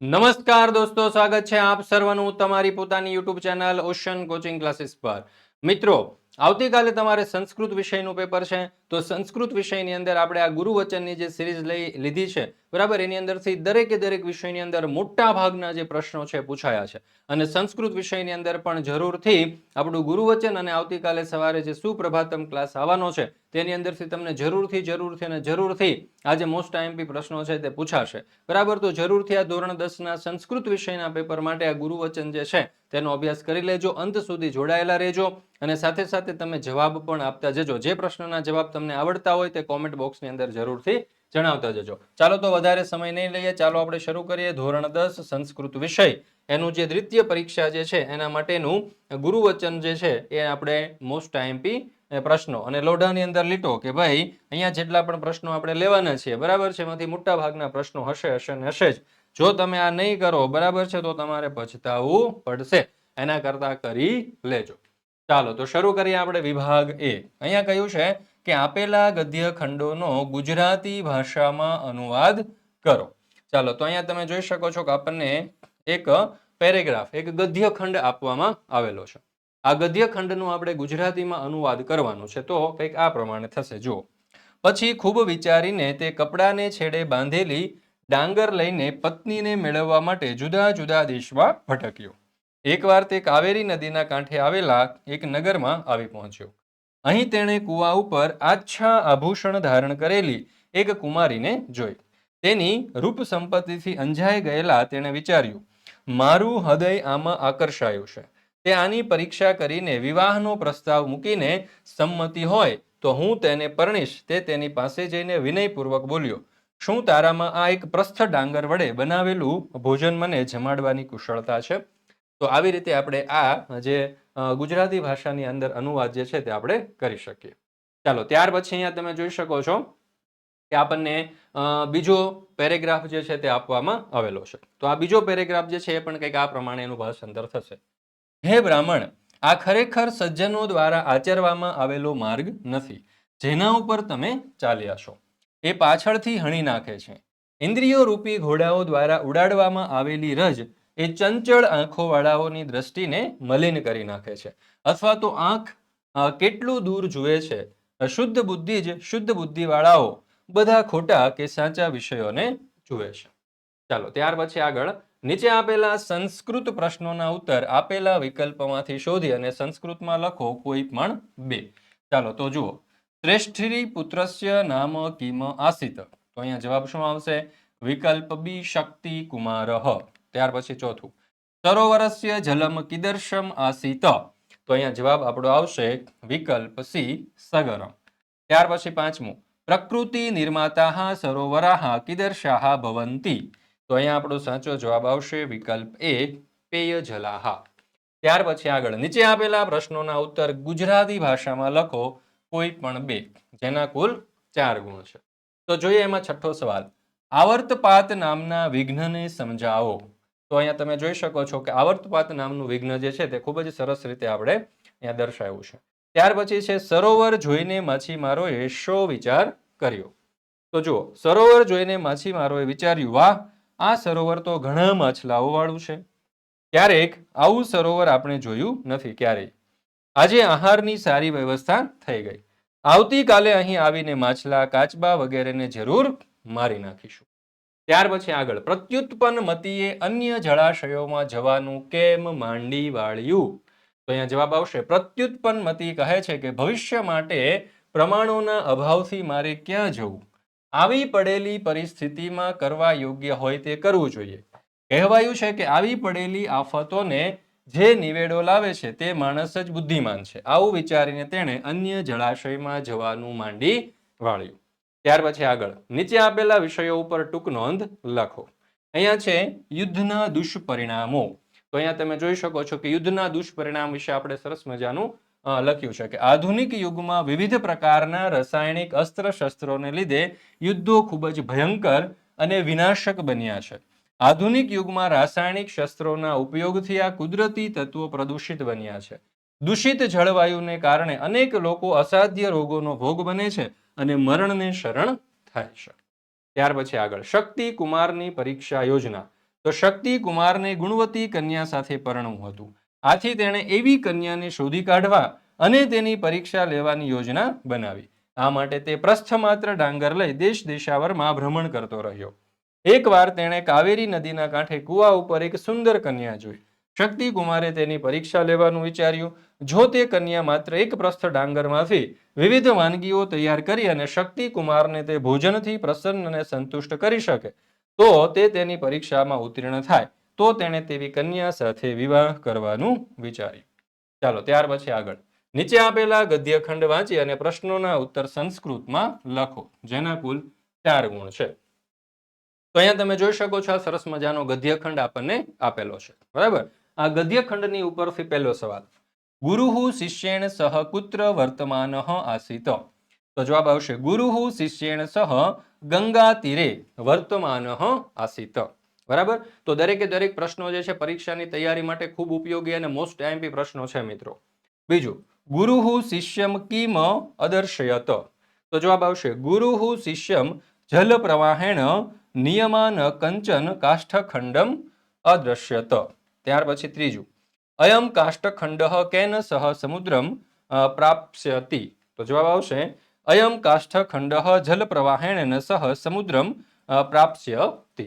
નમસ્કાર દોસ્તો, સ્વાગત છે આપ સર્વનું તમારી પોતાની YouTube channel ocean coaching classes પર। મિત્રો, આવતીકાલે તમારે સંસ્કૃત વિષયનું પેપર છે, તો સંસ્કૃત વિષયની અંદર આપણે આ ગુરુવચનની જે સિરીઝ લીધી છે, બરાબર, એની અંદરથી દરેક વિષયની અંદર મોટા ભાગના જે પ્રશ્નો છે પૂછાયા છે અને સંસ્કૃત વિષયની અંદર પણ જરૂરથી આપણું ગુરુવચન અને આવતીકાલે સવારે જે સુપ્રભાતમ ક્લાસ આવવાનો છે તેની અંદરથી તમને જરૂરથી આ જે મોસ્ટ આઈએમપી પ્રશ્નો છે તે પૂછાશે, બરાબર। તો જરૂરથી આ ધોરણ 10 ના સંસ્કૃત વિષયના પેપર માટે આ ગુરુવચન જે છે તેનો અભ્યાસ કરી લેજો, અંત સુધી જોડાયેલા રહેજો અને સાથે સાથે તમે જવાબ પણ આપતા જજો। જે પ્રશ્નના જવાબ તમને આવડતા હોય તે કોમેન્ટ બોક્સની અંદર જરૂરથી જણાવતા જજો। ચાલો તો વધારે સમય નહીં લઈએ, ચાલો આપણે શરૂ કરીએ। ધોરણ 10 સંસ્કૃત વિષય એનું જે દ્વિતીય પરીક્ષા જે છે એના માટેનું ગુરુવચન જે છે એ આપણે મોસ્ટ આઈએમપી પ્રશ્નો અને લોઢાની અંદર લીટો કે ભાઈ અહીંયા જેટલા પણ પ્રશ્નો આપણે લેવાના છીએ, બરાબર છે, એમાંથી મોટા ભાગના પ્રશ્નો હશે જ। જો તમે આ નહીં કરો, બરાબર છે, તો તમારે પછતાવવું પડશે, એના કરતા કરી લેજો। ચાલો તો શરૂ કરીએ આપણે વિભાગ એ। અહીંયા કહ્યું છે કે આપેલા ગદ્ય ખંડોનો ગુજરાતી ભાષામાં અનુવાદ કરો। ચાલો તો અહીંયા તમે જોઈ શકો છો કે આપણને એક પેરેગ્રાફ, એક ગદ્ય ખંડ આપવામાં આવેલો છે। આ ગદ્ય ખંડનું આપણે ગુજરાતીમાં અનુવાદ કરવાનું છે, તો કંઈક આ પ્રમાણે થશે, જુઓ। પછી ખૂબ વિચારીને તે કપડાને છેડે બાંધેલી ડાંગર લઈને પત્નીને મેળવવા માટે જુદા જુદા દેશમાં ભટક્યો। એકવાર તે કાવેરી નદીના કાંઠે આવેલા એક નગરમાં આવી પહોંચ્યો। અહીં તેણે કૂવા ઉપર આછા આભૂષણ ધારણ કરેલી એક કુમારીને જોઈ। તેની રૂપ સંપત્તિથી અંજાઈ ગયેલા તેણે વિચાર્યું, મારું હૃદય આમાં આકર્ષાયું છે। તે આની પરીક્ષા કરીને વિવાહનો પ્રસ્તાવ મૂકીને સંમતિ હોય તો હું તેને પરણીશ। તે તેની પાસે જઈને વિનયપૂર્વક બોલ્યો, શું તારામાં આ એક પ્રસ્થ ડાંગર વડે બનાવેલું ભોજન મને જમાડવાની કુશળતા છે? તો આવી રીતે આપણે આ જે ગુજરાતી ભાષાની અંદર અનુવાદ જે છે તે આપણે કરી શકીએ। ચાલો ત્યાર પછી અહીંયા તમે જોઈ શકો છો કે આપણને બીજો પેરેગ્રાફ જે છે તે આપવામાં આવેલો છે। તો આ બીજો પેરેગ્રાફ જે છે એ પણ કંઈક આ પ્રમાણે એનું ભાષાંતર થશે। હે બ્રાહ્મણ, આ ખરેખર સજ્જનો દ્વારા આચરવામાં આવેલો માર્ગ નથી જેના ઉપર તમે ચાલ્યા છો। એ પાછળથી હણી નાખે છે। ઇન્દ્રિયો રૂપી ઘોડાઓ દ્વારા ઉડાડવામાં આવેલી રજ એ ચંચળ આંખોવાળાઓની દ્રષ્ટિને મલિન કરી નાખે છે, અથવા તો આંખ કેટલું દૂર જુએ છે। શુદ્ધ બુદ્ધિ જ શુદ્ધ બુદ્ધિવાળાઓ બધા ખોટા કે સાચા વિષયોને જુએ છે। ચાલો ત્યાર પછી આગળ નીચે આપેલા સંસ્કૃત પ્રશ્નોના ઉત્તર આપેલા વિકલ્પમાંથી શોધી અને સંસ્કૃતમાં લખો કોઈ પણ બે। ચાલો તો જુઓ, શ્રેષ્ઠી પુત્રસ્ય નામ કિમ આસિત, તો અહીંયા જવાબ શું આવશે? વિકલ્પ બી શક્તિ કુમારઃ। ત્યાર પછી ચોથું, સરોવરસ્ય જલમ કીદર્શમ આસિત, તો અહીંયા જવાબ આપણો આવશે વિકલ્પ સી સગરમ। ત્યાર પછી પાંચમું, પ્રકૃતિ નિર્માતા સરોવરાઃ કીદર્શાઃ ભવંતી, તો અહીંયા આપણો સાચો જવાબ આવશે વિકલ્પ એ પેય જલાહ। ત્યાર પછી આગળ નીચે આપેલા પ્રશ્નોના ઉત્તર ગુજરાતી ભાષામાં લખો કોઈ પણ બે, જેના કુલ 4 ગુણ છે। તો જોઈએ એમાં છઠ્ઠો સવાલ, આવર્તપાત નામના વિઘ્નને સમજાવો। તો અહીંયા તમે જોઈ શકો છો કે આવર્તપાત નામનું વિઘ્ન જે છે તે ખૂબ જ સરસ રીતે આપણે અહીંયા દર્શાવ્યું છે। ત્યાર પછી છે સરોવર જોઈને માછીમારોએ શો વિચાર કર્યો। તો જુઓ, સરોવર જોઈને માછીમારોએ વિચાર્યું, વાહ, આ સરોવર તો ઘણા માછલાઓ વાળું છે। ક્યારેક આવું સરોવર આપણે જોયું નથી ક્યારેય। આજે આહારની સારી વ્યવસ્થા થઈ ગઈ। આવતીકાલે અહીં આવીને માછલા, કાચબા વગેરેને જરૂર મારી નાખીશું। ત્યાર પછી આગળ, પ્રત્યુત્પન્ન મતીએ અન્ય જળાશયોમાં જવાનું કેમ માંડી વાળ્યું? તો અહીંયા જવાબ આવશે પ્રત્યુત્પન્ન મતી કહે છે કે ભવિષ્ય માટે પ્રમાણોના અભાવથી મારે ક્યાં જવું? આવી પડેલી પરિસ્થિતિમાં કરવા યોગ્ય હોય તે કરવું જોઈએ। કહેવાયું છે કે આવી પડેલી આફતોને જે નિવેડો લાવે છે તે માણસ જ બુદ્ધિમાન છે। આવું વિચારીને તેણે અન્ય જળાશયમાં જવાનું માંડી વાળ્યું। ત્યાર પછી આગળ નીચે આપેલા વિષયો ઉપર ટૂંક નોંધ લખો। અહીંયા છે યુદ્ધના દુષ્પરિણામો। તો અહીંયા તમે જોઈ શકો છો કે યુદ્ધના દુષ્પરિણામ વિશે આપણે સરસ મજાનું લખ્યું છે કે આધુનિક યુગમાં વિવિધ પ્રકારના રાસાયણિક અસ્ત્ર શસ્ત્રોને લીધે યુદ્ધો ખૂબ જ ભયંકર અને વિનાશક બન્યા છે। આધુનિક યુગમાં રાસાયણિક શસ્ત્રોના ઉપયોગથી આ કુદરતી તત્વો પ્રદૂષિત બન્યા છે। દૂષિત જળવાયુને કારણે અનેક લોકો અસાધ્ય રોગોનો ભોગ બને છે અને મરણને શરણ થાય છે। ત્યાર પછી આગળ શક્તિ કુમારની પરીક્ષા યોજના। તો શક્તિ કુમારને ગુણવતી કન્યા સાથે પરણવું હતું. આથી તેણે એવી કન્યાને શોધી કાઢવા અને તેની પરીક્ષા લેવાની યોજના બનાવી. આ માટે તે પ્રસ્થમાત્ર ડાંગર લઈ દેશ દેશાવરમાં ભ્રમણ કરતો રહ્યો. એકવાર તેણે કાવેરી નદીના કાંઠે કુવા ઉપર એક સુંદર કન્યા જોઈ. શક્તિ કુમારે તેની પરીક્ષા લેવાનું વિચાર્યું. જો તે કન્યા માત્ર એક પ્રસ્થ ડાંગરમાંથી વિવિધ વાનગીઓ તૈયાર કરી અને શક્તિ કુમારને તે ભોજનથી પ્રસન્ન અને સંતુષ્ટ કરી શકે તો તે તેની પરીક્ષામાં ઉત્તીર્ણ થાય. તો તેણે તેવી કન્યા સાથે વિવાહ કરવાનું વિચાર્યું. ચાલો ત્યાર પછી આગળ નીચે આપેલા ગદ્યખંડ વાંચી અને પ્રશ્નોના ઉત્તર સંસ્કૃતમાં લખો, જેના કુલ 4 ગુણ છે. તો અહીંયા તમે જોઈ શકો છો, આ સરસ મજાનો ગદ્યખંડ આપણને આપેલો છે. બરાબર, આ ગદ્યખંડની ઉપરથી પહેલો સવાલ, ગુરુહુ શિષ્યેણ સહ કુત્ર વર્તમાનઃ આસીત. તો જવાબ આવશે ગુરુહુ શિષ્યેણ સહ ગંગા તીરે વર્તમાનઃ આસીત. બરાબર, તો દરેકે દરેક પ્રશ્નો જે છે પરીક્ષાની તૈયારી માટે ખૂબ ઉપયોગી અને મોસ્ટ આઈએમપી પ્રશ્નો છે મિત્રો. બીજું, ગુરુહુ શિષ્યમ કિમ અદર્શયત. તો જવાબ આવશે ગુરુહુ શિષ્યમ જલ પ્રવાહેણ નિયમાન કંચન કાષ્ઠખંડમ અદ્રશ્યત. ત્યાર પછી ત્રીજું, અયમ કાષ્ઠખંડ કેન સહ સમુદ્રમ પ્રાપ્સ્યતિ. તો જવાબ આવશે અયમ કાષ્ઠખંડ જલ પ્રવાહેણ સહ સમુદ્રમ પ્રાપ્સ્યતિ.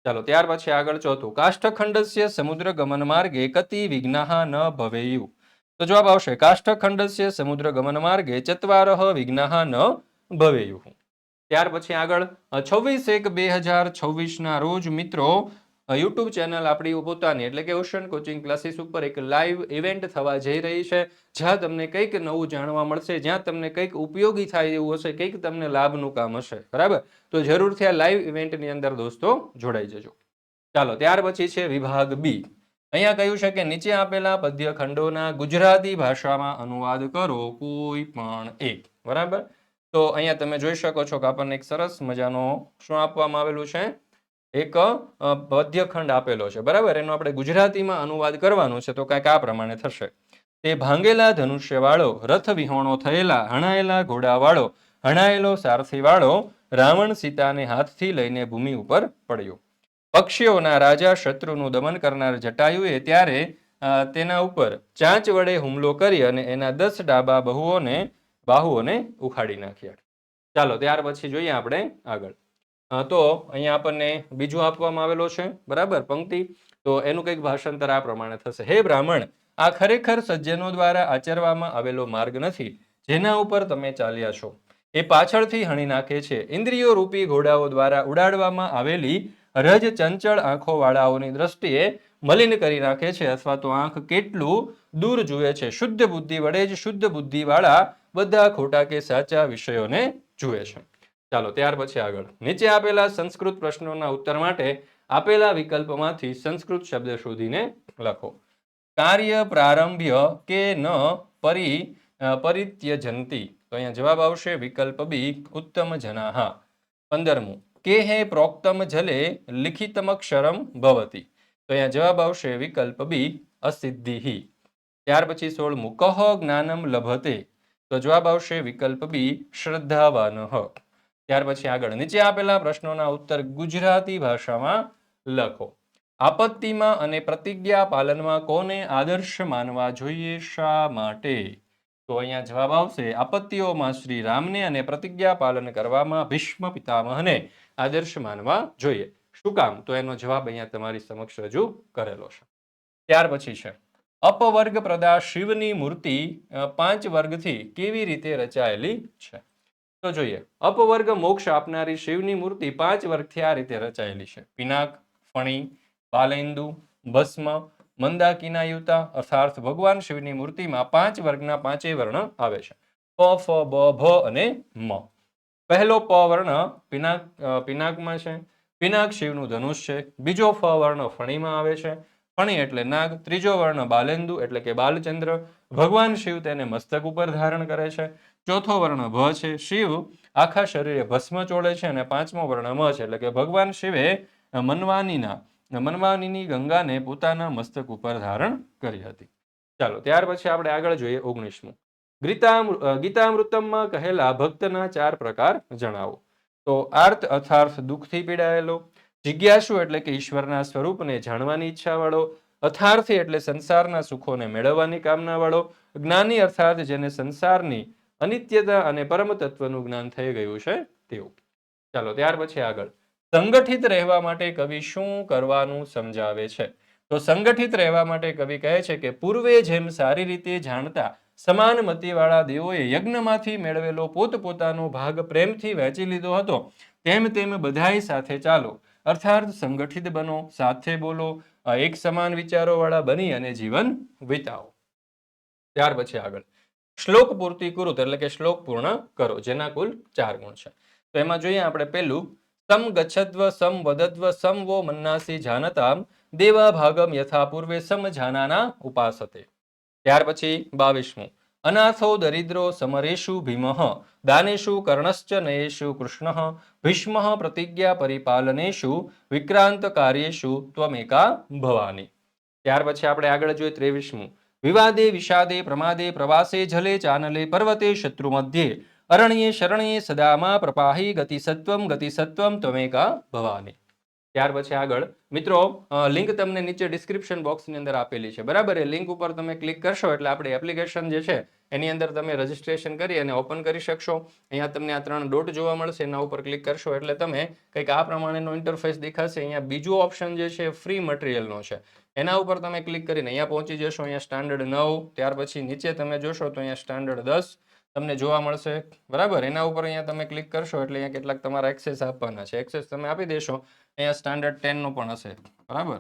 ચાલો ત્યાર પછી આગળ ચોથું, કાષ્ઠખંડસ્ય સમુદ્ર ગમન માર્ગે કતિ વિઘ્નાઃ ન ભવેયુ. તો જવાબ આવશે કાષ્ઠખંડસ્ય સમુદ્ર ગમન માર્ગે ચત્વારઃ વિઘ્નાઃ ન ભવેયુ. ત્યાર પછી આગળ 26/1/2026 ના રોજ મિત્રો યુટ્યુબ ચેનલ આપણી પોતાની એટલે કે ઓશન કોચિંગ ક્લાસીસ ઉપર એક લાઈવ ઇવેન્ટ થવા જઈ રહી છે, જ્યાં તમને કંઈક નવું જાણવા મળશે, જ્યાં તમને કંઈક ઉપયોગી થાય એવું હશે, કંઈક તમને લાભનું કામ હશે. બરાબર, તો જરૂરથી આ લાઈવ ઇવેન્ટની અંદર દોસ્તો જોડાઈ જજો. ચાલો ત્યાર પછી છે વિભાગ બી. અહીંયા કહ્યું છે કે નીચે આપેલા પદ્ય ખંડોના ગુજરાતી ભાષામાં અનુવાદ કરો કોઈ પણ એક. બરાબર, તો અહીંયા તમે જોઈ શકો છો કે આપણને એક સરસ મજાનો શું આપવામાં આવેલું છે, એક પદ્યખંડ આપેલો છે. બરાબર, એનો આપણે ગુજરાતીમાં અનુવાદ કરવાનો છે. તો કંઈક આ પ્રમાણે થશે, તે ભાંગેલા ધનુષ્ય વાળો, રથ વિહોણો થયેલા, હણાયેલા ઘોડા વાળો, હણાયેલો સારથી વાળો રાવણ સીતાને હાથથી લઈને ભૂમિ ઉપર પડ્યો. પક્ષીઓના રાજા શત્રુનું દમન કરનાર જટાયુએ ત્યારે તેના ઉપર ચાંચ વડે હુમલો કરી અને એના 10 ડાબા બાહુઓને ઉખાડી નાખ્યા. ચાલો ત્યાર પછી જોઈએ આપણે આગળ. તો અહીંયા આપણને બીજું આપવામાં આવેલો છે. બરાબર, પંક્તિ. તો એનું કંઈક ભાષાંતર આ પ્રમાણે થશે, હે બ્રાહ્મણ, આ ખરેખર સજ્જનો દ્વારા આચરવામાં આવેલો માર્ગ નથી જેના ઉપર તમે ચાલ્યા છો. એ પાછળથી હણી નાખે છે. ઇન્દ્રિયો રૂપી ઘોડાઓ દ્વારા ઉડાડવામાં આવેલી રજ ચંચળ આંખો વાળાઓની દ્રષ્ટિએ મલિન કરી નાખે છે, અથવા તો આંખ કેટલું દૂર જુએ છે. શુદ્ધ બુદ્ધિ વડે જ શુદ્ધ બુદ્ધિ વાળા બધા ખોટા કે સાચા વિષયોને જુએ છે. ચાલો ત્યાર પછી આગળ નીચે આપેલા સંસ્કૃત પ્રશ્નોના ઉત્તર માટે આપેલા વિકલ્પમાંથી સંસ્કૃત શબ્દ શોધીને લખો. કાર્ય પ્રારંભ્ય કે ન પરિત્યજંતી. તો અહીંયા જવાબ આવશે વિકલ્પ બી, ઉત્તમ જનાહ. 15મું, કે હે પ્રોક્તમ જલે લિખિતમક્ષરમ ભવતી. તો અહીંયા જવાબ આવશે વિકલ્પ બી, અસિદ્ધિ. ત્યાર પછી 16મું, કહ જ્ઞાનમ લભતે. તો જવાબ આવશે વિકલ્પ બી, શ્રદ્ધાવાનઃ. ત્યાર પછી આગળ નીચે આપેલા પ્રશ્નોના ઉત્તર ગુજરાતી ભાષામાં લખો. આપત્તિમાં અને પ્રતિજ્ઞા પાલનમાં કોને આદર્શ માનવા જોઈએ, શા માટે? તો અહીંયા જવાબ આવશે આપત્તિઓમાં શ્રી રામને અને પ્રતિજ્ઞા પાલન કરવામાં ભીષ્મ પિતામહને આદર્શ માનવા જોઈએ. શું કામ? તો એનો જવાબ અહીંયા તમારી સમક્ષ રજૂ કરેલો છે. ત્યાર પછી છે અપવર્ગ પ્રદા શિવની મૂર્તિ 5 વર્ગથી કેવી રીતે રચાયેલી છે? તો જોઈએ, અપવર્ગ મોક્ષ આપનારી શિવની મૂર્તિ 5 વર્ગથી આ રીતે રચાયેલી છે. પિનાક, ફણી, બાલેન્દુ, ભસ્મ, મંદાકિનાયુતા. અર્થાત ભગવાન શિવની મૂર્તિમાં 5 વર્ગના 5 વર્ણ આવે છે, પ, ફ, બ, ભ અને મ. પહેલો પ વર્ણ પિનાકમાં છે. પિનાક શિવનું ધનુષ છે. બીજો ફ વર્ણ ફણીમાં આવે છે, ફણી એટલે નાગ. ત્રીજો વર્ણ બાલેન્દુ એટલે કે બાલચંદ્ર, ભગવાન શિવ તેને મસ્તક ઉપર ધારણ કરે છે. ચોથો વર્ણ ભ છે, શિવ આખા શરીરે ભસ્મ ચોળે છે. અને 5મો વર્ણ મ છે, એટલે કે ભગવાન શિવે મનવાનીની ગંગાને પોતાના મસ્તક ઉપર ધારણ કરી હતી. ચાલો ત્યાર પછી આપણે આગળ જોઈએ 19મું, ગીતામૃતમમાં કહેલા ભક્તના 4 પ્રકાર જણાવો. તો આર્ત અર્થાત દુઃખથી પીડાયેલો, જિજ્ઞાસુ એટલે કે ઈશ્વરના સ્વરૂપને જાણવાની ઈચ્છા વાળો, અથાર્થી એટલે સંસારના સુખોને મેળવવાની કામના વાળો, જ્ઞાની અર્થાત જેને સંસારની અનિત્યતા અને પરમ તત્વનું જ્ઞાન થઈ ગયું છે તેવું. ચાલો ત્યાર પછી આગળ, સંગઠિત રહેવા માટે કવિ શું કરવાનું સમજાવે છે? તો સંગઠિત રહેવા માટે કવિ કહે છે કે પૂર્વે જેમ સારી રીતે જાણતા સમાન મતિવાળા દેવોએ યજ્ઞમાંથી મેળવેલો પોતપોતાનો ભાગ પ્રેમથી વહેંચી લીધો હતો, તેમ તેમ બધાય સાથે ચાલો, અર્થાત સંગઠિત બનો, સાથે બોલો, એક સમાન વિચારો વાળા બની અને જીવન વિતાવો. ત્યાર પછી આગળ, શ્લોક પૂર્તિ કુરુત એટલે કે શ્લોક પૂર્ણ કરો, જેના કુલ 4 ગુણ છે. તો એમાં જોઈએ આપણે પેલું, સમ ગચ્છદ્વ સમ વદદ્વ સમ વો મન્નાસી જાનતામ દેવા ભાગમ યથા પૂર્વે સમ જાનાના ઉપાસતે. ત્યાર પછી 22મું, અનાથો દરિદ્રો સમરેશુ ભીમઃ દાનેશુ કર્ણશ્ચ નયેશુ કૃષ્ણઃ ભીષ્મઃ પ્રતિજ્ઞા પરિપાલનેશુ વિક્રાંત કાર્યેશુ ત્વમેકા ભવાની. ત્યાર પછી આપણે આગળ જોઈએ 23મું, વિવાદે વિષાદે પ્રમાદે પ્રવાસે જલે ચાનલે પર્વતે શત્રુ મધ્યે અરણ્યે શરણ્યે સદામાં પ્રપાહી ગતિ સત્વમ ત્વમેકા ભવાની. ત્યાર પછી આગળ મિત્રો લિંક તમને નીચે ડિસ્ક્રિપ્શન બોક્સની અંદર આપેલી છે, બરાબર? એ લિંક ઉપર તમે ક્લિક કરશો એટલે આપણી એપ્લિકેશન જે છે એની અંદર તમે રજીસ્ટ્રેશન કરી અને ઓપન કરી શકશો. અહીંયા તમને આ 3 ડોટ જોવા મળશે, એના ઉપર ક્લિક કરશો એટલે તમે કંઈક આ પ્રમાણેનો ઇન્ટરફેસ દેખાશે. અહીંયા બીજો ઓપ્શન જે છે ફ્રી મટીરિયલનો છે, એના ઉપર તમે ક્લિક કરીને અહીંયા પહોંચી જશો. અહીંયા સ્ટાન્ડર્ડ 9, ત્યાર પછી નીચે તમે જોશો તો અહીંયા સ્ટાન્ડર્ડ 10 તમને જોવા મળશે, બરાબર? એના ઉપર અહીંયા તમે ક્લિક કરશો એટલે અહીંયા કેટલાક તમારા એક્સેસ આપવાના છે, એક્સેસ તમે આપી દેશો. અહીંયા સ્ટાન્ડર્ડ 10 નો પણ હશે, બરાબર?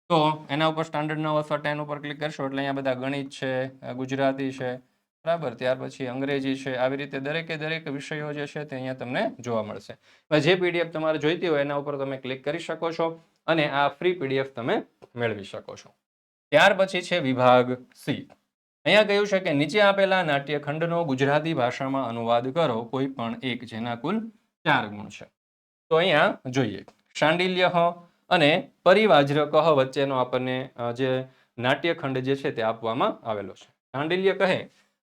તો એના ઉપર સ્ટાન્ડર્ડ 9 અથવા 10 ઉપર ક્લિક કરશો એટલે અહીંયા બધા ગણિત છે, ગુજરાતી છે, બરાબર? ત્યાર પછી અંગ્રેજી છે, આવી રીતે દરેક વિષયો જે છે તે અહીંયા તમને જોવા મળશે. જે પીડીએફ તમારે જોઈતી હોય એના ઉપર તમે ક્લિક કરી શકો છો અને આ ફ્રી પીડીએફ તમે મેળવી શકો છો. ત્યાર પછી છે વિભાગ સી. અહીંયા કહ્યું છે કે નીચે આપેલા નાટ્યખંડનો ગુજરાતી ભાષામાં અનુવાદ કરો, કોઈ પણ એક, જેના કુલ 4 ગુણ છે. તો અહીંયા જોઈએ, શાંડિલ્ય અને પરિવાજ્રકઃ વચ્ચેનો આપણને જે નાટ્યખંડ જે છે તે આપવામાં આવેલો છે. શાંડિલ્ય કહે,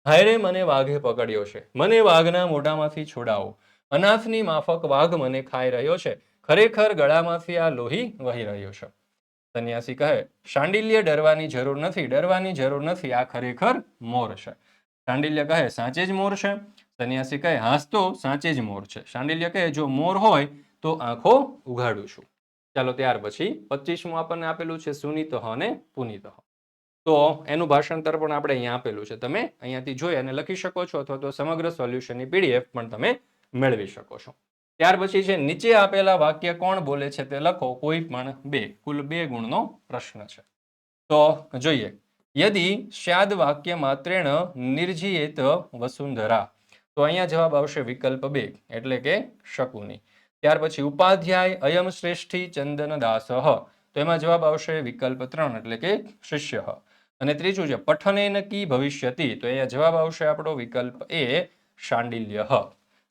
હાયરે મને વાઘે પકડ્યો છે, મને વાઘના મોઢામાંથી છોડાવો, અનાથની માફક વાઘ મને ખાઈ રહ્યો છે, ખરેખર ગળામાંથી આ લોહી વહી રહ્યો છે. સન્યાસી કહે, શાંડિલ્ય ડરવાની જરૂર નથી, આ ખરેખર મોર છે. શાંડિલ્ય કહે, સાચે જ મોર છે? સન્યાસી કહે, હાસ તો સાચે જ મોર છે. શાંડિલ્ય કહે, જો મોર હોય તો આંખો ઉઘાડું છું. ચાલો ત્યાર પછી 25મું આપણને આપેલું છે સુનીત અને પુનીત. તો એનું ભાષાંતર પણ આપણે અહીંયા આપેલું છે, તમે અહીંયાથી જોઈ અને લખી શકો છો, અથવા તો સમગ્ર સોલ્યુશનની પીડીએફ પણ તમે મેળવી શકો છો. ત્યાર પછી છે નીચે આપેલા વાક્ય કોણ બોલે છે તે લખો, કોઈ પણ 2, કુલ 2 ગુણનો પ્રશ્ન છે. તો જોઈએ, યદિ સ્યાદ વાક્ય માત્રેણ નિર્જીયેત વસુંધરા. તો અહીંયા જવાબ આવશે વિકલ્પ 2 એટલે કે શકુની. ત્યાર પછી ઉપાધ્યાય અયમ શ્રેષ્ઠી ચંદનદાસ, તો એમાં જવાબ આવશે વિકલ્પ 3 એટલે કે શિષ્ય. અને ત્રીજું છે પઠનેન કી ભવિષ્યતિ, તો અહીંયા જવાબ આવશે આપણો વિકલ્પ એ શાંડિલ્ય.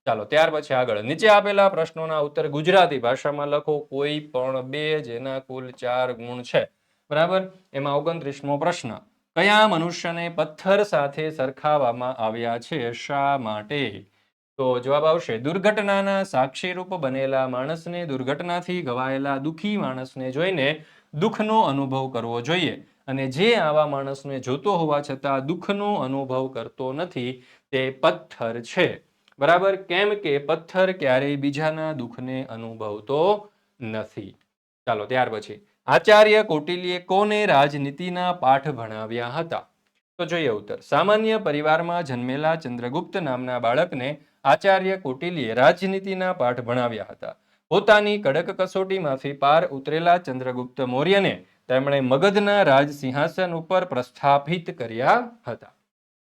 ચાલો ત્યાર પછી આગળ, નીચે આપેલા પ્રશ્નોના ઉત્તર ગુજરાતી ભાષામાં લખો, કોઈ પણ 2, જેના કુલ 4 ગુણ છે, બરાબર? એમાં 29મો પ્રશ્ન, કયા મનુષ્યને પથ્થર સાથે સરખાવવામાં આવ્યા છે, શા માટે? તો જવાબ આવશે દુર્ઘટનાના સાક્ષીરૂપ બનેલા માણસને દુર્ઘટનાથી ઘવાયેલા દુઃખી માણસને જોઈને દુઃખનો અનુભવ કરવો જોઈએ, અને જે આવા માણસને જોતો હોવા છતાં દુઃખનો અનુભવ કરતો નથી તે પથ્થર છે, બરાબર? કેમ કે પથ્થર ક્યારેય બીજાના દુઃખને અનુભવતો નથી. ચાલો ત્યાર પછી, આચાર્ય કૌટિલ્યે કોને રાજનીતિના પાઠ ભણાવ્યા હતા? તો જોઈએ ઉત્તર, સામાન્ય પરિવારમાં જન્મેલા ચંદ્રગુપ્ત નામના બાળકને આચાર્ય કૌટિલ્યે રાજનીતિના પાઠ ભણાવ્યા હતા. પોતાની કડક કસોટીમાંથી પાર ઉતરેલા ચંદ્રગુપ્ત મૌર્યને તેમણે મગધના રાજ સિંહાસન ઉપર પ્રસ્થાપિત કર્યા હતા.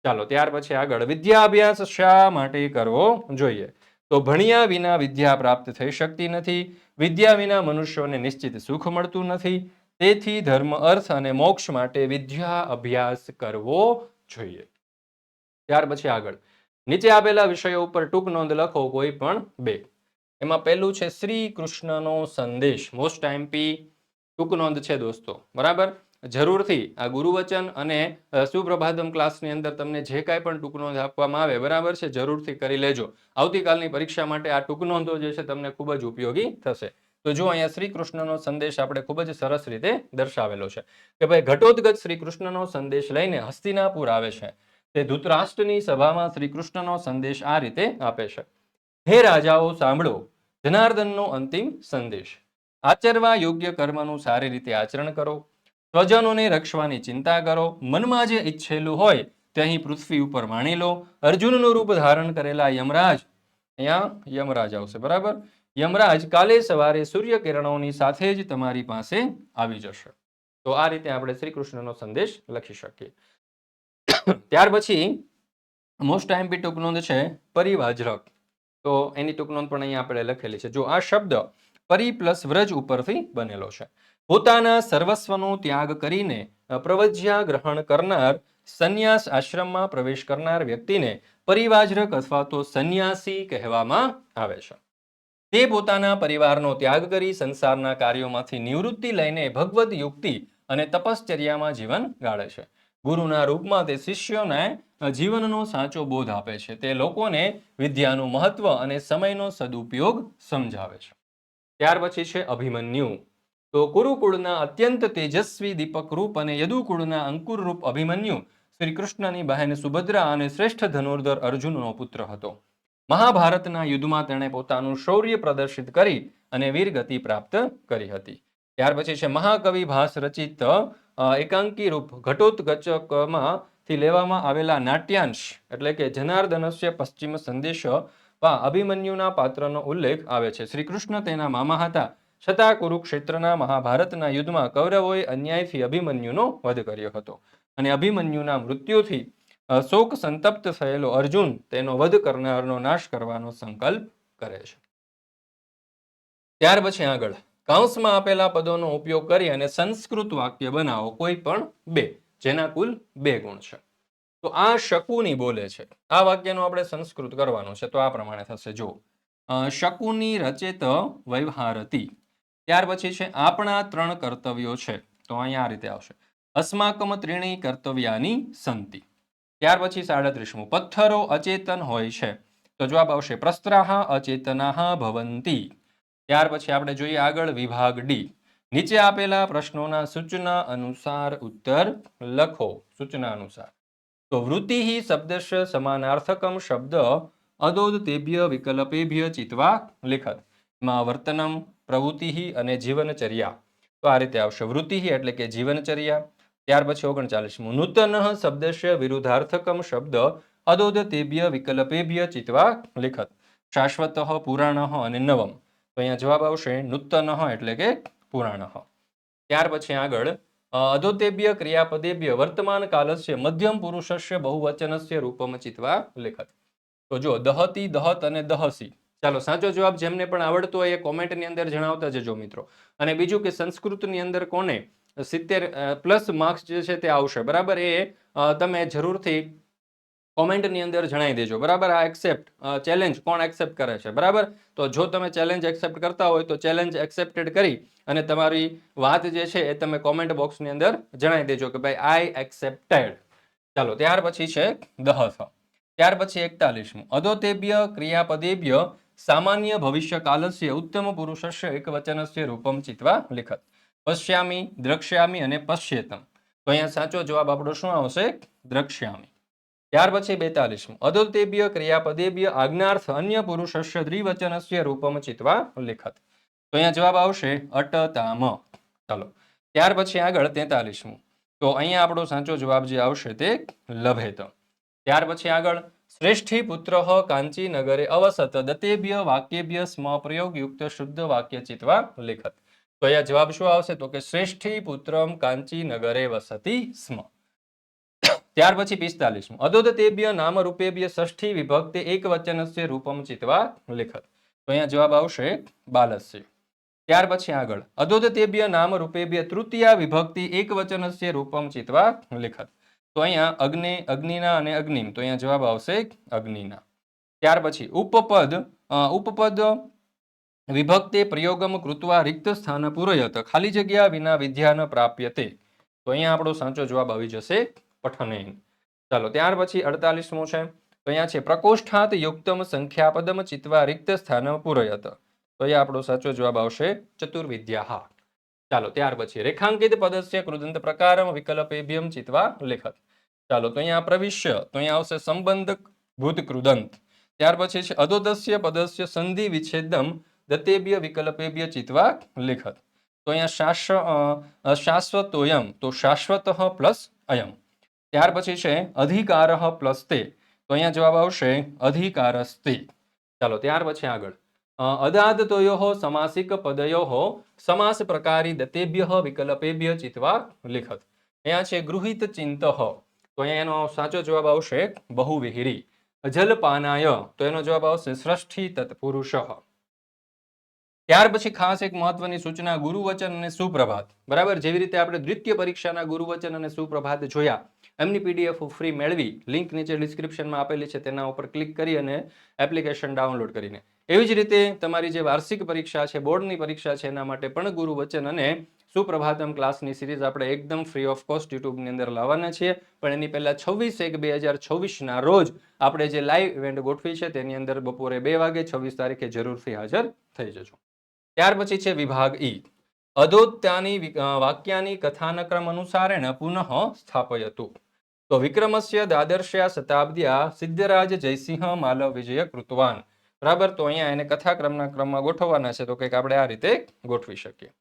ચાલો ત્યાર પછી આગળ, વિદ્યાભ્યાસ શા માટે કરવો જોઈએ? તો ભણ્યા વિના વિદ્યા પ્રાપ્ત થઈ શકતી નથી, વિદ્યા વિના મનુષ્યોને નિશ્ચિત સુખ મળતું નથી, તેથી ધર્મ, અર્થ અને મોક્ષ માટે વિદ્યા અભ્યાસ કરવો જોઈએ. ત્યાર પછી આગળ, નીચે આપેલા વિષયો ઉપર ટૂંક નોંધ લખો, કોઈ પણ 2. એમાં પહેલું છે શ્રી કૃષ્ણનો સંદેશ, મોસ્ટ આઈએમપી ટૂંક નોંધ છે દોસ્તો, બરાબર? જરૂરથી આ ગુરુવચન અને સુપ્રભાતમ ક્લાસની અંદર તમને જે કાંઈ પણ ટૂંક નોંધ આપવામાં આવે, બરાબર છે, જરૂરથી કરી લેજો. આવતીકાલની પરીક્ષા માટે આ ટૂંક નોંધો જે છે તમને ખૂબ જ ઉપયોગી થશે. તો જો અહીંયા શ્રી કૃષ્ણનો સંદેશ આપણે ખૂબ જ સરસ રીતે દર્શાવેલો છે કે ભાઈ ઘટોત્કચ શ્રી કૃષ્ણનો સંદેશ લઈને હસ્તિનાપુર આવે છે. તે ધૃતરાષ્ટ્રની સભામાં શ્રી કૃષ્ણનો સંદેશ આ રીતે આપે છે. હે રાજાઓ સાંભળો જનાર્દનનો અંતિમ સંદેશ. આચરવા યોગ્ય કર્મનું સારી રીતે આચરણ કરો. સ્વજનોને રક્ષવાની ચિંતા કરો. મનમાં જે ઈચ્છેલું હોય તે અહીં પૃથ્વી ઉપર માણી લો. અર્જુનનું રૂપ ધારણ કરેલા યમરાજ, અહીંયા યમરાજ આવશે, બરાબર. યમરાજ કાલે સવારે સૂર્ય કિરણોની સાથે જ તમારી પાસે આવી જશે. તો આ રીતે આપણે શ્રી કૃષ્ણનો સંદેશ લખી શકીએ. ત્યાર પછી મોસ્ટ આઈએમપી ટૂંક નોંધ છે પરિવાજ્રક. તો એની ટૂંક નોંધ પણ અહીંયા આપણે લખેલી છે. જો આ શબ્દ પરી પ્લસ વ્રજ ઉપરથી બનેલો છે. પોતાના સર્વસ્વનો ત્યાગ કરીને પ્રવજ્યા ગ્રહણ કરનાર, સંન્યાસ આશ્રમમાં પ્રવેશ કરનાર વ્યક્તિને પરિવાજ્રક અથવા તો સંન્યાસી કહેવામાં આવે છે. તે પોતાના પરિવારનો ત્યાગ કરી સંસારના કાર્યોમાંથી નિવૃત્તિ લઈને ભગવદ યુક્તિ અને તપશ્ચર્યામાં જીવન ગાળે છે. ગુરુના રૂપમાં તે શિષ્યોને જીવનનો સાચો બોધ આપે છે. તે લોકોને વિદ્યાનું મહત્વ અને સમયનો સદુપયોગ સમજાવે છે. ત્યાર પછી છે અભિમન્યુ. તો કુરુકુળના અત્યંત તેજસ્વી દીપક રૂપ અને યદુકુળના અંકુર રૂપ અભિમન્યુ શ્રી કૃષ્ણની બહેન સુભદ્રા અને શ્રેષ્ઠ ધનુર્ધર અર્જુનનો પુત્ર હતો. મહાભારતના યુદ્ધમાં તેણે પોતાનું શૌર્ય પ્રદર્શિત કરી અને વીરગતિ પ્રાપ્ત કરી હતી. ત્યાર પછી છે મહાકવિ ભાસ રચિત એકાંકી રૂપ ઘટોત્કચકમાંથી લેવામાં આવેલા નાટ્યાંશ એટલે કે જનાર્દનસ્ય પશ્ચિમ સંદેશ અભિમન્યુના પાત્રનો ઉલ્લેખ આવે છે. શ્રી કૃષ્ણ તેના મામા હતા, છતાં કુરુક્ષેત્રના મહાભારતના યુદ્ધમાં કૌરવોએ અન્યાયથી અભિમન્યુનો વધ કર્યો હતો અને અભિમન્યુના મૃત્યુથી શોક સંતપ્ત થયેલો અર્જુન તેનો વધ કરનારનો નાશ કરવાનો સંકલ્પ કરે છે. ત્યાર પછી આગળ કૌંસમાં આપેલા પદોનો ઉપયોગ કરી અને સંસ્કૃત વાક્ય બનાવો, કોઈ પણ બે, જેના કુલ 2 ગુણ છે. તો આ શકુની બોલે છે. આ વાક્યનું આપણે સંસ્કૃત કરવાનું છે. તો આ પ્રમાણે થશે. જો શકુની રચેત વ્યવહારતી. ત્યાર પછી છે આપણા 3 કર્તવ્યો છે. તો અહીંયા આ રીતે આવશે અસ્માકમ ત્રીણી કર્તવ્યાની સંતિ. ત્યાર પછી 37મું પથ્થરો અચેતન હોય છે. તો જવાબ આવશે પ્રસ્ત્રાહ અચેતનાહ ભવંતી. ત્યાર પછી આપણે જોઈએ આગળ વિભાગ ડી. નીચે આપેલા પ્રશ્નોના સૂચના અનુસાર ઉત્તર લખો. સૂચના અનુસાર. તો વૃત્તિ શબ્દસ્ય સમાનાર્થકમ શબ્દ અદોદતેભ્ય વિકલ્પેભ્ય ચિત્વા લિખત. માં વર્તનમ, પ્રવૃત્તિ અને જીવનચર્યા. તો આ રીતે આવશે વૃત્તિ એટલે કે જીવનચર્યા. ત્યાર પછી 39મું નૂતન શબ્દસ્ય વિરુદ્ધાર્થકમ શબ્દ અદોદતેભ્ય વિકલ્પેભ્ય ચિત્વા લિખત. શાશ્વત, પુરાણ અને નવમ. તો અહીંયા જવાબ આવશે નૂતન એટલે કે પુરાણ. ત્યાર પછી આગળ અધોતેભ્ય ક્રિયાપદેભ્ય વર્તમાન કાલસ્ય મધ્યમ પુરુષસ્ય બહુવચનસ્ય રૂપમ ચિત્વા લિખત. તો જો દહતી, દહત અને દહસી. ચાલો સાચો જવાબ જેમને પણ આવડતો હોય એ કોમેન્ટની અંદર જણાવતા જજો મિત્રો. અને બીજું કે સંસ્કૃતની અંદર કોને 70+ માર્ક્સ જે છે તે આવશે, બરાબર, એ તમે જરૂરથી કોમેન્ટની અંદર જણાવી દેજો, બરાબર. આ એક્સેપ્ટ ચેલેન્જ કોણ એક્સેપ્ટ કરે છે, બરાબર. તો જો તમે ચેલેન્જ એક્સેપ્ટ કરતા હોય તો ચેલેન્જ એક્સેપ્ટેડ કરી અને તમારી વાત જે છે એ તમે કોમેન્ટ બોક્સની અંદર જણાવી દેજો કે ભાઈ આઈ એક્સેપ્ટેડ. ચાલો ત્યાર પછી છે દહસ. ત્યાર પછી 41મું અધોતેભ્ય ક્રિયાપદેભ્ય સામાન્ય ભવિષ્ય કાલસ્ય ઉત્તમ પુરુષસ્ય એકવચનસ્ય રૂપમ ચિત્વા લિખત. પશ્યામી, દ્રક્ષ્યામી અને પશ્યેતમ. તો અહીંયા સાચો જવાબ આપણો શું આવશે? દ્રક્ષ્યામી. ત્યાર પછી 42મું અધોતેભ્ય ક્રિયાપદેભ્ય આજ્ઞાર્થ અન્ય પુરુષસ્ય દ્વિવચનસ્ય રૂપમ ચિત્વા લિખત. તો અહીંયા જવાબ આવશે અટતામ. ચાલો ત્યાર પછી આગળ 43મું. તો અહીંયા આપણો સાચો જવાબ જે આવશે તે લભેત. ત્યાર પછી આગળ શ્રેષ્ઠી પુત્ર કાંચી નગરે અવસત દતેભ્ય વાક્યેભ્ય સ્મ પ્રયોગ યુક્ત શુદ્ધ વાક્ય ચિત્વા લિખત. તો અહીંયા જવાબ શું આવશે? તો કે શ્રેષ્ઠી પુત્રમ કાંચી નગરે વસતી સ્મ. ત્યાર પછી 45મું અધોદતેભ્ય નામરૂપેભ્ય ષષ્ઠી વિભક્તિ એકવચનસ્ય રૂપમ ચિત્વા લિખત. તો અહીંયા જવાબ આવશે બાલસ્ય. ત્યાર પછી આગળ અધોદતેભ્ય નામરૂપેભ્ય તૃતીયા વિભક્તિ એકવચનસ્ય રૂપમ ચિત્વા લિખત. તો અહીંયા અગ્નિ, અગ્નિના અને અગ્નિમ. તો અહીંયા જવાબ આવશે અગ્નિના. ત્યાર પછી ઉપપદ વિભક્તે પ્રયોગમ કૃત્વા રિક્ત સ્થાન પૂરયત ખાલી જગ્યા વિના વિદ્યા ન પ્રાપ્યતે. તો અહીંયા આપણો સાચો જવાબ આવી જશે પઠનેન. ચાલો ત્યાર પછી 48મું છે. તો અહીંયા છે પ્રકોષ્ઠાત યુક્તમ સંખ્યાપદમ ચિત્વા રિક્ત સ્થાન પૂરયત. તો અહીંયા આપણો સાચો જવાબ આવશે ચતુર્વિદ્યાः. ચાલો ત્યાર પછી રેખાંકિત પદસ્ય કૃદંત પ્રકારમ વિકલ્પેભ્યમ ચિત્વા લેખત. ચાલો તો અહીંયા પ્રવિશ્ય, તો અહીંયા આવશે સંબંધ ભૂત કૃદંત. ત્યાર પછી છે અધોદસ્ય પદસ્ય સંધિ વિચ્છેદમ દતેભ્ય વિકલ્પેભ્ય ચિત્વા લેખત. તો અહીંયા શાશ્વતોયમ, તો શાશ્વત પ્લસ અયમ. ત્યાર પછી છે અધિકાર પ્લસ તે, તો અહીંયા જવાબ આવશે અધિકારસ્તે. ચાલો ત્યાર પછી આગળ અદાદતયોઃ સમાસિક પદયોઃ સમાસ પ્રકારી દતેભ્યઃ વિકલ્પેભ્ય ચિત્વા લેખત. અહીંયા છે ગૃહિત ચિંતઃ, તો અહીંયા એનો સાચો જવાબ આવશે બહુવિહીરી. જલપાનાય, તો એનો જવાબ આવશે ષષ્ઠી તત્પુરુષ. ત્યાર પછી ખાસ એક મહત્વની સૂચના ગુરુવચન અને સુપ્રભાત. બરાબર, જેવી રીતે આપણે દ્વિતીય પરીક્ષાના ગુરુવચન અને સુપ્રભાત જોયા, એમની પીડીએફ ફ્રી મેળવી લિંક નીચે ડિસ્ક્રિપ્શનમાં આપેલી છે, તેના ઉપર ક્લિક કરી અને એપ્લિકેશન ડાઉનલોડ કરીને, એવી જ રીતે તમારી જે વાર્ષિક પરીક્ષા છે, બોર્ડની પરીક્ષા છે, એના માટે પણ ગુરુવચન અને સુપ્રભાતમ ક્લાસની સિરીઝ આપણે એકદમ ફ્રી ઓફ કોસ્ટ યુટ્યુબની અંદર લાવવાના છીએ. પણ એની પહેલા 26/1/2024ના રોજ આપણે જે લાઈવ ઇવેન્ટ ગોઠવી છે તેની અંદર બપોરે 2 વાગે 26 તારીખે જરૂરથી હાજર થઈ જજો. ત્યાર પછી છે વિભાગ ઈ. અધોત્યાની વાક્યાની કથાનક્રમ અનુસારેણ પુનઃ સ્થાપયતુ. તો વિક્રમસ્ય દ્વાદશ્યા શતાબ્દ્યા સિદ્ધરાજ જયસિંહ માલવ વિજય કૃતવાન. બરાબર, તો અહીંયા એને કથાક્રમના ક્રમમાં ગોઠવવાના છે, તો કંઈક આપણે આ રીતે ગોઠવી શકીએ.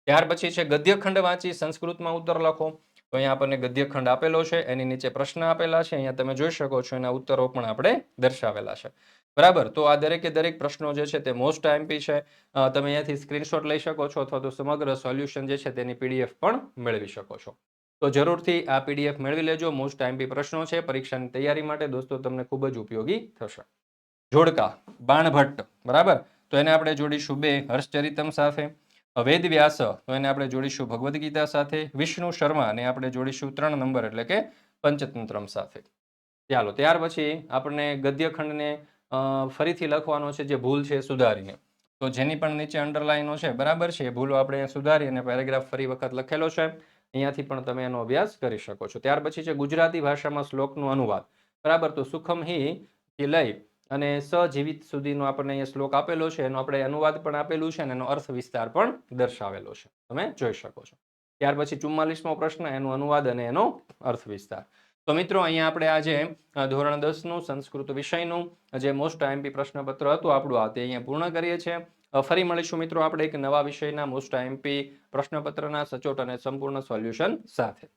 ત્યાર પછી છે ગદ્યખંડ વાંચી સંસ્કૃતમાં ઉત્તર લખો. તો અહીંયા આપણને ગદ્યખંડ આપેલો છે, એની નીચે પ્રશ્ન આપેલા છે, અહીંયા તમે જોઈ શકો છો, એના ઉત્તરો પણ આપણે દર્શાવેલા છે. બરાબર, તો આ દરેકે દરેક પ્રશ્નો જે છે તે મોસ્ટ આઈએમપી છે. તમે અહીંયાથી સ્ક્રીનશોટ લઈ શકો છો, અથવા તો સમગ્ર સોલ્યુશન જે છે તેની પીડીએફ પણ મેળવી શકો છો. તો જરૂરથી આ પીડીએફ મેળવી લેજો. મોસ્ટ આઈએમપી પ્રશ્નો છે, પરીક્ષાની તૈયારી માટે દોસ્તો તમને ખૂબ જ ઉપયોગી થશે. જોડકા બાણભટ્ટ, બરાબર, તો એને આપણે જોડીશું 2 હર્ષચરિતમ સાથે. વેદવ્યાસ, તો એને આપણે જોડીશું ભગવદ્ ગીતા સાથે. વિષ્ણુ શર્મા ને આપણે જોડીશું 3 નંબર એટલે કે પંચતંત્રમ સાથે. ચાલો ત્યાર પછી આપણને ગદ્યખંડને ફરીથી લખવાનો છે, જે ભૂલ છે સુધારીને. તો જેની પણ નીચે અંડરલાઈનો છે, બરાબર છે, એ ભૂલો આપણે સુધારી અને પેરેગ્રાફ ફરી વખત લખેલો છે, અહીંયાથી પણ તમે એનો અભ્યાસ કરી શકો છો. ત્યાર પછી છે ગુજરાતી ભાષામાં શ્લોકનો અનુવાદ. બરાબર, તો સુખમ હિ થી લઈ અને સજીવિત સુધીનો આપણને અહીંયા શ્લોક આપેલો છે, એનો આપણે અનુવાદ પણ આપેલું છે અને એનો અર્થ વિસ્તાર પણ દર્શાવેલો છે, તમે જોઈ શકો છો. ત્યાર પછી 44મો પ્રશ્ન, એનો અનુવાદ અને એનો અર્થ વિસ્તાર. તો મિત્રો અહીંયા આપણે આજે ધોરણ 10નું સંસ્કૃત વિષયનું જે મોસ્ટ આઈએમપી પ્રશ્નપત્ર હતું આપણું, આ તે અહીંયા પૂર્ણ કરીએ છીએ. ફરી મળીશું મિત્રો આપણે એક નવા વિષયના મોસ્ટ આઈએમપી પ્રશ્નપત્રના સચોટ અને સંપૂર્ણ સોલ્યુશન સાથે.